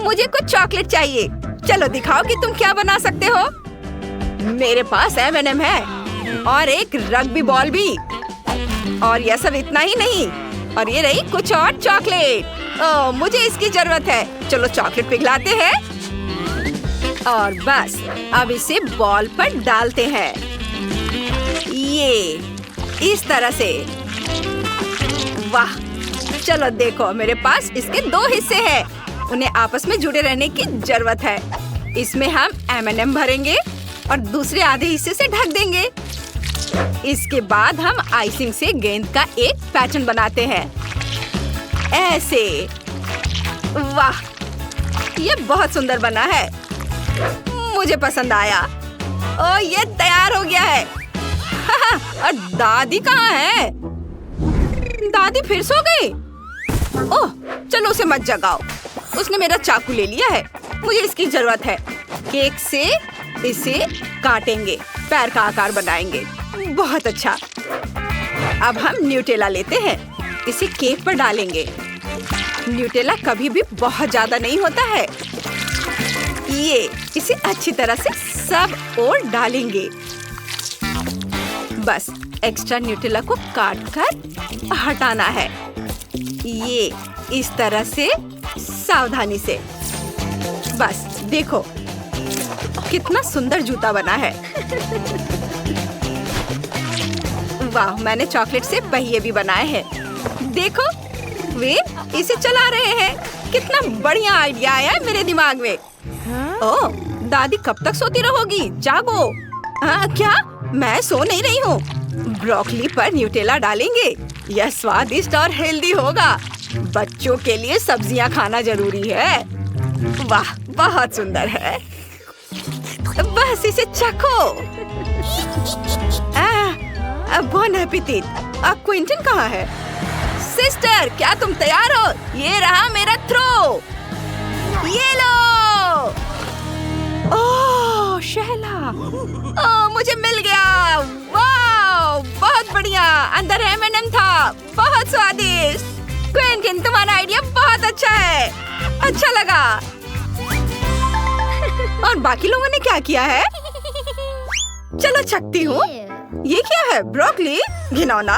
मुझे कुछ चॉकलेट चाहिए। चलो दिखाओ कि तुम क्या बना सकते हो। मेरे पास M&M है और एक रग्बी बॉल भी। और यह सब इतना ही नहीं, और ये रही कुछ और चॉकलेट। ओह, मुझे इसकी जरूरत है। चलो चॉकलेट पिघलाते हैं और बस अब इसे बॉल पर डालते हैं। ये इस तरह से। वाह, चलो देखो, मेरे पास इसके 2 हिस्से हैं। उन्हें आपस में जुड़े रहने की जरूरत है। इसमें हम M&M भरेंगे और दूसरे आधे हिस्से से ढक देंगे। इसके बाद हम आइसिंग से गेंद का एक पैटर्न बनाते हैं, ऐसे। वाह, ये बहुत सुंदर बना है। मुझे पसंद आया। ओह, ये तैयार हो गया है। और दादी कहाँ है? दादी फिर सो गई। ओह, चलो उसे मत जगाओ। उसने मेरा चाकू ले लिया है। मुझे इसकी जरूरत है। केक से इसे काटेंगे, पैर का आकार बनाएंगे। बहुत अच्छा। अब हम न्यूटेला लेते हैं। इसे केक पर डालेंगे। न्यूटेला कभी भी बहुत ज्यादा नहीं होता है। ये इसे अच्छी तरह से सब ओर डालेंगे। बस एक्स्ट्रा न्यूटेला को काट कर हटाना है। ये इस तरह से सावधानी से। बस देखो कितना सुंदर जूता बना है। वाह, मैंने चॉकलेट से पहिए भी बनाए हैं। देखो, वे इसे चला रहे हैं। कितना बढ़िया आइडिया आया है मेरे दिमाग में। ओह, दादी कब तक सोती रहोगी? जागो। हाँ, क्या? मैं सो नहीं रही हूँ। ब्रोकली पर न्यूटेला डालेंगे। यह स्वादिष्ट और हेल्दी होगा। बच्चों के लिए सब्जियाँ खाना जरूरी है। वाह, बहुत सुंदर है। बस इसे चखो। Bon appetit. अब क्विंटन कहाँ है? सिस्टर, क्या तुम तैयार हो? ये रहा मेरा थ्रो। ये लो। ओह, शहला। ओह, मुझे मिल गया। वाह, बहुत बढ़िया। अंदर M&M था। बहुत स्वादिष्ट। क्विंटन, तुम्हारा आइडिया बहुत अच्छा है। अच्छा लगा। और बाकी लोगों ने क्या किया है? चलो चखती हूँ। ये क्या है? ब्रोकली? घिनौना।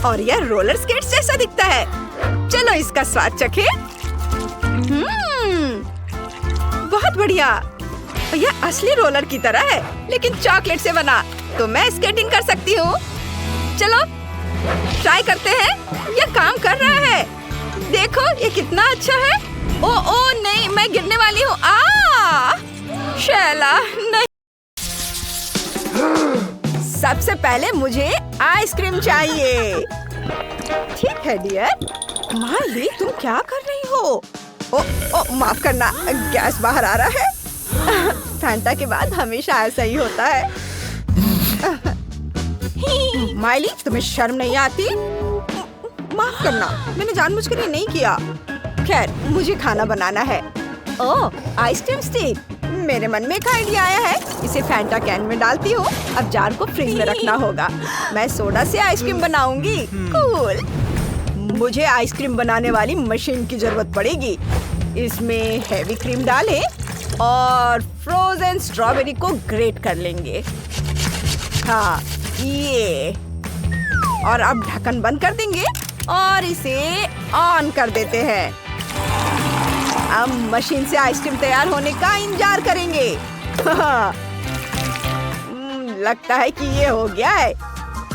और यह रोलर स्केट्स जैसा दिखता है। चलो इसका स्वाद चखें। बहुत बढ़िया। यह असली रोलर की तरह है, लेकिन चॉकलेट से बना। तो मैं स्केटिंग कर सकती हूँ। चलो ट्राई करते हैं। यह काम कर रहा है। देखो, ये कितना अच्छा है। ओ नहीं, मैं गिरने वाली हूँ। शैला, नहीं। सबसे पहले मुझे आइसक्रीम चाहिए। ठीक है डियर। माली, तुम क्या कर रही हो? ओ, माफ करना, गैस बाहर आ रहा है। फैंटा के बाद हमेशा ऐसा ही होता है। माइली, तुम्हें शर्म नहीं आती? माफ करना, मैंने जानबूझकर ये नहीं किया। खैर, मुझे खाना बनाना है। ओह, आइसक्रीम स्टिक। मेरे मन में एक आइडिया आया है। इसे फैंटा कैन में डालती हूँ। अब जार को फ्रिज में रखना होगा। मैं सोडा से आइसक्रीम बनाऊंगी। कूल। मुझे आइसक्रीम बनाने वाली मशीन की जरूरत पड़ेगी। इसमें हेवी क्रीम डालें और फ्रोजन स्ट्रॉबेरी को ग्रेट कर लेंगे। हाँ, ये। और अब ढक्कन बंद कर देंगे और इसे ऑन कर देते हैं। अब मशीन से आइसक्रीम तैयार होने का इंतजार करेंगे। लगता है कि ये हो गया है।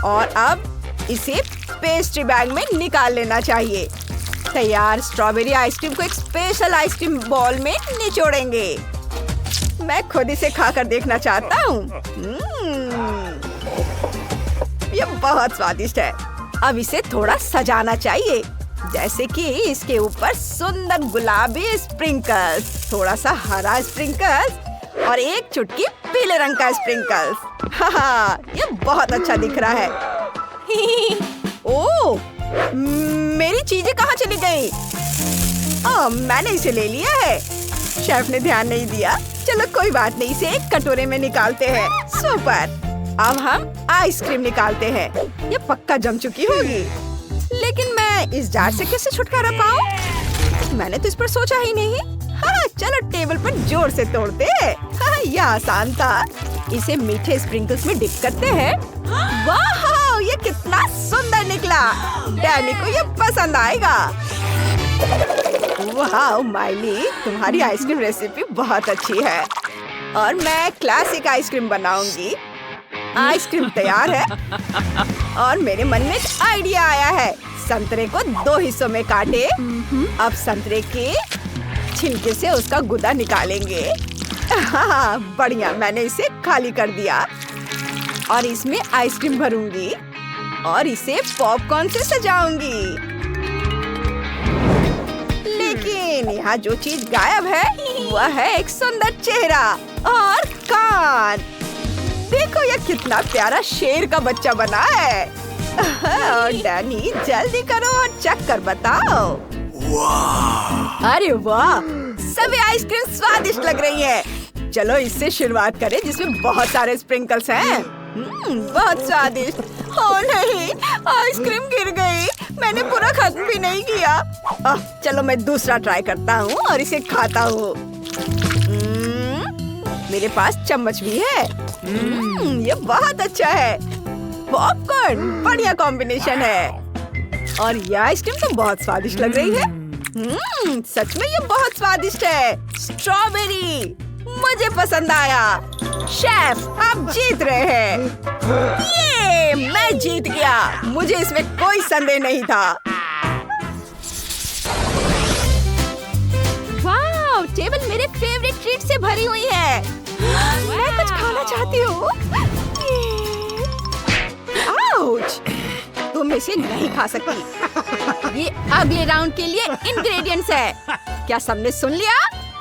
और अब इसे पेस्ट्री बैग में निकाल लेना चाहिए। तैयार स्ट्रॉबेरी आइसक्रीम को एक स्पेशल आइसक्रीम बॉल में निचोड़ेंगे। मैं खुद इसे खाकर देखना चाहता हूँ। ये बहुत स्वादिष्ट है। अब इसे थोड़ा सजाना चाहिए, जैसे कि इसके ऊपर सुंदर गुलाबी स्प्रिंकल्स, थोड़ा सा हरा स्प्रिंकल्स और एक चुटकी पीले रंग का स्प्रिंकल्स। हाँ, ये बहुत अच्छा दिख रहा है। ओह, मेरी चीजें कहाँ चली गई? मैंने इसे ले लिया है। शेफ ने ध्यान नहीं दिया। चलो कोई बात नहीं, इसे एक कटोरे में निकालते हैं। सुपर। अब हम आइसक्रीम निकालते हैं। ये पक्का जम चुकी होगी, लेकिन मैं इस जार से कैसे छुटकारा पाऊं? मैंने तो इस पर सोचा ही नहीं। हाँ, चलो टेबल पर जोर से तोड़ते हैं। हाँ, यह आसान था। इसे मीठे स्प्रिंकल्स में डिप करते हैं। वाह, ये कितना सुंदर निकला। डैनी को ये पसंद आएगा। वाह माइली, तुम्हारी आइसक्रीम रेसिपी बहुत अच्छी है और मैं क्लासिक आइसक्रीम बनाऊंगी। आइसक्रीम तैयार है और मेरे मन में एक आइडिया आया है। संतरे को 2 हिस्सों में काटे। अब संतरे के छिलके से उसका गुदा निकालेंगे। हाँ, बढ़िया, मैंने इसे खाली कर दिया और इसमें आइसक्रीम भरूंगी और इसे पॉपकॉर्न से सजाऊंगी। लेकिन यहाँ जो चीज गायब है वह है एक सुंदर चेहरा और कान। देखो ये कितना प्यारा शेर का बच्चा बना है। और डैनी जल्दी करो और चख कर बताओ। अरे वाह, सभी आइसक्रीम स्वादिष्ट लग रही है। चलो इससे शुरुआत करें जिसमें बहुत सारे स्प्रिंकल्स हैं। बहुत स्वादिष्ट। ओह नहीं, आइसक्रीम गिर गई। मैंने पूरा खत्म भी नहीं किया। चलो मैं दूसरा ट्राई करता हूँ और इसे खाता हूँ। मेरे पास चम्मच भी है। ये बहुत अच्छा है। पॉपकॉर्न बढ़िया कॉम्बिनेशन है और ये आइसक्रीम तो बहुत स्वादिष्ट लग रही है। सच में ये बहुत स्वादिष्ट है। स्ट्रॉबेरी मुझे पसंद आया। शेफ, आप जीत रहे हैं। ये मैं जीत गया। मुझे इसमें कोई संदेह नहीं था। वाह, टेबल मेरे फेवरेट ट्रीट से भरी हुई है। मैं कुछ खाना चाहती हूँ। आउच! तुम इसे नहीं खा सकती। ये अगले राउंड के लिए इंग्रेडिएंट्स है। क्या सबने सुन लिया?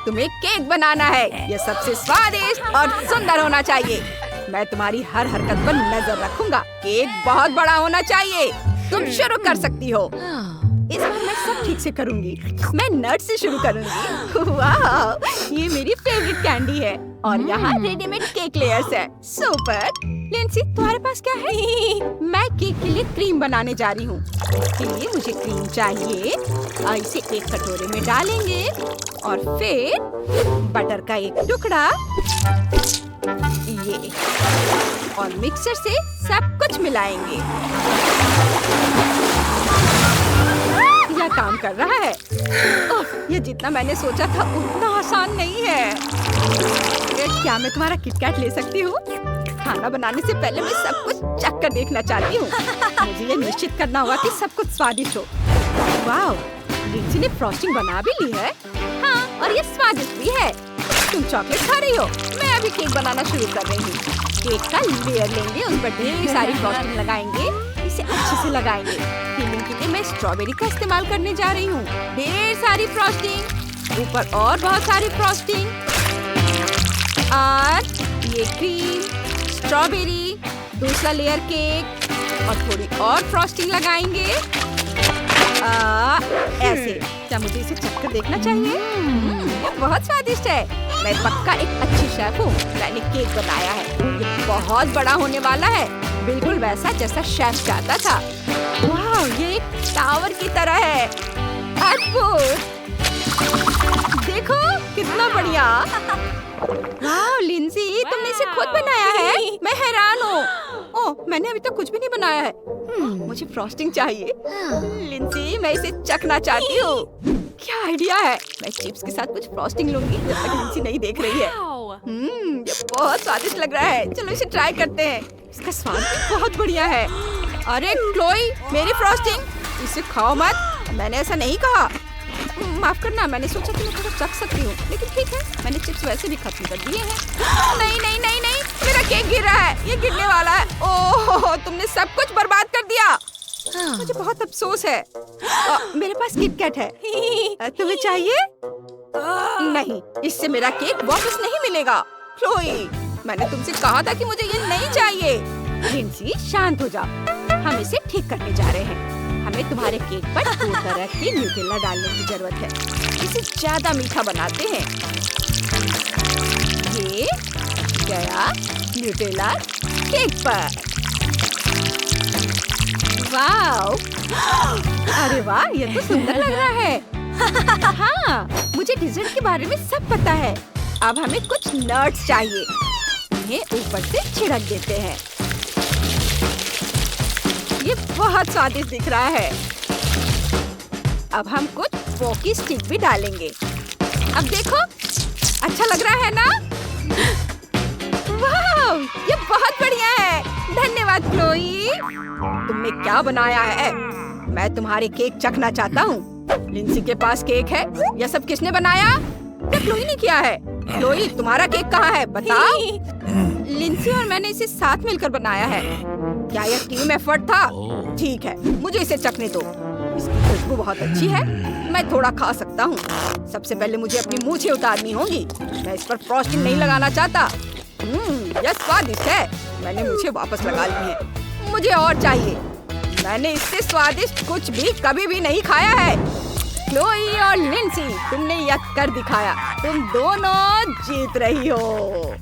तुम्हें केक बनाना है। यह सबसे स्वादिष्ट और सुंदर होना चाहिए। मैं तुम्हारी हर हरकत पर नजर रखूंगा। केक बहुत बड़ा होना चाहिए। तुम शुरू कर सकती हो। इस बार मैं सब ठीक से करूंगी। मैं नट से शुरू करूंगी। वाह, ये मेरी फेवरेट कैंडी है और यहाँ रेडीमेड केक लेयर्स है। सुपर। लिंसी, तुम्हारे पास क्या है? मैं केक के लिए क्रीम बनाने जा रही हूँ। इसके लिए मुझे क्रीम चाहिए और इसे एक कटोरे में डालेंगे और फिर बटर का एक टुकड़ा, ये, और मिक्सर से सब कुछ मिलाएंगे। यह काम कर रहा है। ये जितना मैंने सोचा था उतना आसान नहीं है। क्या मैं तुम्हारा किटकैट ले सकती हूँ? खाना बनाने से पहले मैं सब कुछ चख कर देखना चाहती हूँ। मुझे ये निश्चित करना होगा कि सब कुछ स्वादिष्ट हो। वाह, लिंसी ने फ्रॉस्टिंग बना भी ली है। हाँ, और ये स्वादिष्ट भी है। तुम चॉकलेट खा रही हो? मैं अभी केक बनाना शुरू कर रही हूँ। केक का लेयर लेंगे, उस पर ढेर सारी फ्रॉस्टिंग लगाएंगे। इसे अच्छे से लगाएंगे। फिलिंग के लिए मैं स्ट्रॉबेरी का इस्तेमाल करने जा रही हूँ। ढेर सारी फ्रॉस्टिंग, ऊपर और बहुत सारी फ्रॉस्टिंग, और ये क्रीम, स्ट्रॉबेरी, दूसरा लेयर केक और थोड़ी और फ्रॉस्टिंग लगाएंगे। ऐसे। क्या मुझे इसे चखकर देखना चाहिए? ये बहुत स्वादिष्ट है। मैं पक्का एक अच्छी शेफ हूँ। मैंने केक बनाया है। ये बहुत बड़ा होने वाला है, बिल्कुल वैसा जैसा शेफ चाहता था। वाह, ये एक टावर की तरह है। अद्भुत! देखो कितना बढ़िया। वाह लिंसी, तुमने इसे खुद बनाया है। मैं हैरान हूँ। ओह, मैंने अभी तक कुछ भी नहीं बनाया है। मुझे फ्रॉस्टिंग चाहिए। लिंसी, मैं इसे चखना चाहती हूँ। क्या आइडिया है। मैं चिप्स के साथ कुछ फ्रॉस्टिंग लूंगी जब तक लिंसी नहीं देख रही है। ये बहुत स्वादिष्ट लग रहा है। चलो इसे ट्राई करते हैं। इसका स्वाद भी बहुत बढ़िया है। अरे क्लोई, मेरी फ्रॉस्टिंग, इसे खाओ मत। मैंने ऐसा नहीं कहा। माफ करना, मैंने सोचा कि मैं थोड़ा चख सकती हूँ, लेकिन ठीक है, मैंने चिप्स वैसे भी खत्म कर दिए हैं। नहीं नहीं नहीं नहीं, मेरा केक गिर रहा है। ये गिरने वाला है। ओह, तुमने सब कुछ बर्बाद कर दिया। मुझे बहुत अफसोस है। मेरे पास किटकैट है। तुम्हें चाहिए? नहीं, इससे मेरा केक वापस नहीं मिलेगा। क्लोई, मैंने तुमसे कहा था कि मुझे ये नहीं चाहिए। लिंसी, शांत हो जाओ। हम इसे ठीक करने जा रहे हैं। हमें तुम्हारे केक पर 2 तरह की न्यूटेला डालने की जरूरत है। इसे ज्यादा मीठा बनाते हैं। ये गया न्यूटेला केक पर। वाह! अरे वाह, ये तो सुंदर लग रहा है। हाँ, मुझे डिजर्ट के बारे में सब पता है। अब हमें कुछ नट्स चाहिए। इन्हें ऊपर से छिड़क देते हैं। ये बहुत स्वादिष्ट दिख रहा है। अब हम कुछ पोकी स्टिक भी डालेंगे। अब देखो, अच्छा लग रहा है ना? वाह, ये बहुत बढ़िया है। धन्यवाद क्लोई। तुमने क्या बनाया है? मैं तुम्हारे केक चखना चाहता हूँ। लिंसी के पास केक है। यह सब किसने बनाया? क्या क्लोई ने किया है? क्लोई, तुम्हारा केक कहाँ है? बताओ। लिंसी और मैंने इसे साथ मिलकर बनाया है। क्या यह टीम एफर्ट था? ठीक है, मुझे इसे चखने दो। इसकी खुशबू बहुत अच्छी है। मैं थोड़ा खा सकता हूँ। सबसे पहले मुझे अपनी मूछें उतारनी होंगी। मैं इस पर फ्रॉस्टिंग नहीं लगाना चाहता। यह स्वादिष्ट है। मैंने मूछें वापस लगा ली हैं। मुझे और चाहिए। मैंने इससे स्वादिष्ट कुछ भी कभी भी नहीं खाया है। क्लोई और लिंसी, तुमने यह कर दिखाया। तुम दोनों जीत रही हो।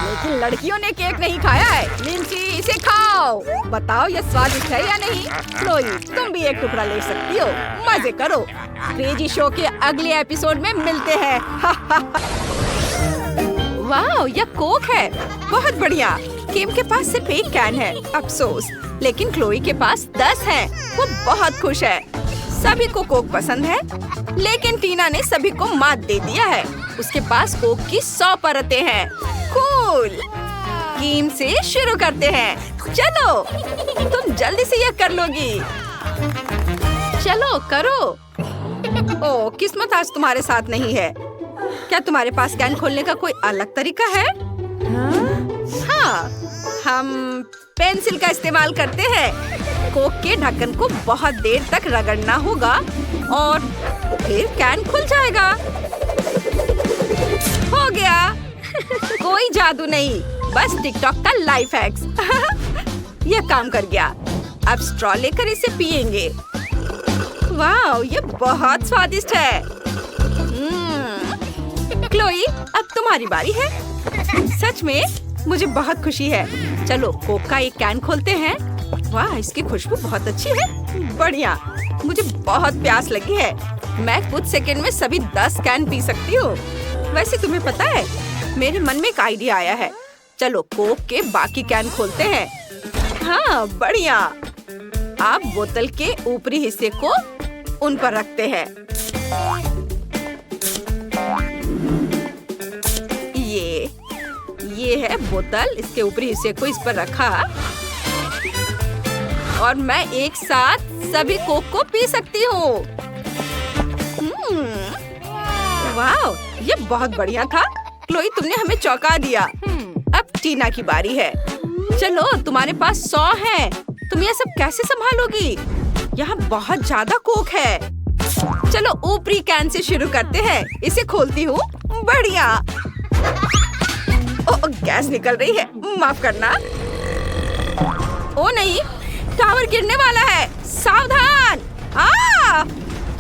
लेकिन लड़कियों ने केक नहीं खाया है। लिंसी, इसे खाओ। बताओ यह स्वादिष्ट है या नहीं? क्लोई, तुम भी एक टुकड़ा ले सकती हो। मजे करो। क्रेजी शो के अगले एपिसोड में मिलते हैं। वाह, यह कोक है। बहुत बढ़िया। किम के पास सिर्फ एक कैन है। अफसोस, लेकिन क्लोई के पास 10 है। वो बहुत खुश है। सभी को कोक पसंद है, लेकिन टीना ने सभी को मात दे दिया है। उसके पास कोक की 100 परतें हैं। कूल। किम से शुरू करते हैं। चलो, तुम जल्दी से यह कर लोगी। चलो करो। ओह, किस्मत आज तुम्हारे साथ नहीं है। क्या तुम्हारे पास कैन खोलने का कोई अलग तरीका है? हाँ, हम पेंसिल का इस्तेमाल करते हैं। कोक के ढक्कन को बहुत देर तक रगड़ना होगा और फिर कैन खुल जाएगा। हो गया। कोई जादू नहीं, बस टिकटॉक का लाइफ हैक्स। यह काम कर गया। अब स्ट्रॉ लेकर इसे पिएंगे। वाह, ये बहुत स्वादिष्ट है। क्लोई, अब तुम्हारी बारी है। सच में मुझे बहुत खुशी है। चलो कोक का एक कैन खोलते हैं। वाह, इसकी खुशबू बहुत अच्छी है। बढ़िया। मुझे बहुत प्यास लगी है। मैं कुछ सेकंड में सभी 10 कैन पी सकती हूँ। वैसे तुम्हें पता है, मेरे मन में एक आइडिया आया है। चलो कोक के बाकी कैन खोलते हैं। हाँ, बढ़िया। आप बोतल के ऊपरी हिस्से को उन पर रखते हैं। ये है बोतल। इसके ऊपरी हिस्से को इस पर रखा और मैं एक साथ सभी कोक को पी सकती हूँ। वाह, ये बहुत बढ़िया था। क्लोई, तुमने हमें चौंका दिया। अब टीना की बारी है। चलो, तुम्हारे पास 100 है। तुम ये सब कैसे संभालोगी? यहाँ बहुत ज्यादा कोक है। चलो ऊपरी कैन से शुरू करते हैं। इसे खोलती हूँ। बढ़िया। ओह, गैस निकल रही है। माफ करना। ओ नहीं, टावर गिरने वाला है। सावधान।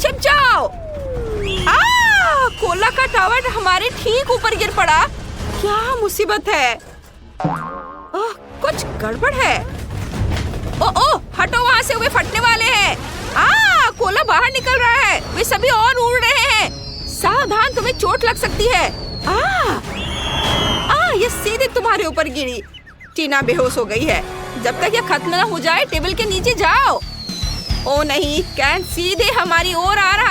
छिप जाओ। कोला का टावर हमारे ठीक ऊपर गिर पड़ा। क्या मुसीबत है। कुछ गड़बड़ है। ओह, हटो वहाँ से, वे फटने वाले हैं। कोला बाहर निकल रहा है। वे सभी और उड़ रहे हैं। सावधान, तुम्हें चोट लग सकती है। ये सीधे तुम्हारे ऊपर गिरी। टीना बेहोश हो गई है। जब तक यह खत्म न हो जाए, टेबल के नीचे जाओ। ओ नहीं, कैन सीधे हमारी ओर आ रहा